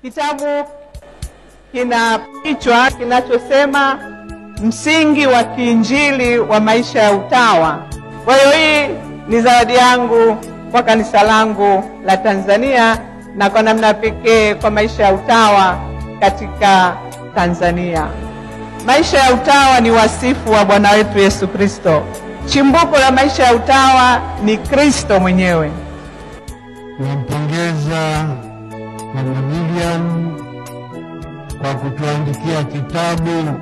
Kitabu kina kichwa kinachosema msingi wa kiinjili wa maisha ya utawa. Kwa hiyo hii ni zawadi yangu kwa kanisa langu la Tanzania na kwa namna pekee kwa maisha ya utawa katika Tanzania. Maisha ya utawa ni wasifu wa Bwana wetu Yesu Kristo. Chimbuko la maisha ya utawa ni Kristo mwenyewe. Nampongeza Mama Miriam kwa kutuandikia kitabu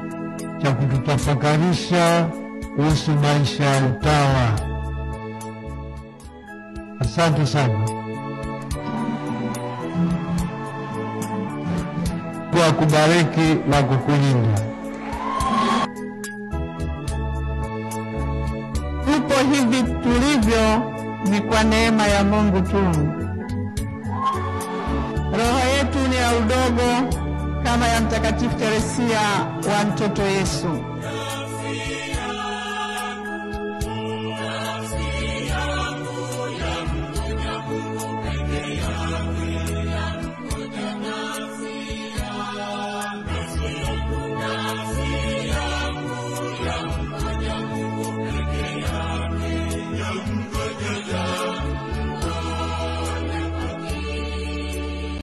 cha kututafakarisha kuhusu maisha ya utawa. Asante sana. Kwa kubariki na kukulinda. Tupo hivi tulivyo ni kwa neema ya Mungu tu. Roho yetu ni ya udogo kama ya Mtakatifu Teresia wa Mtoto Yesu.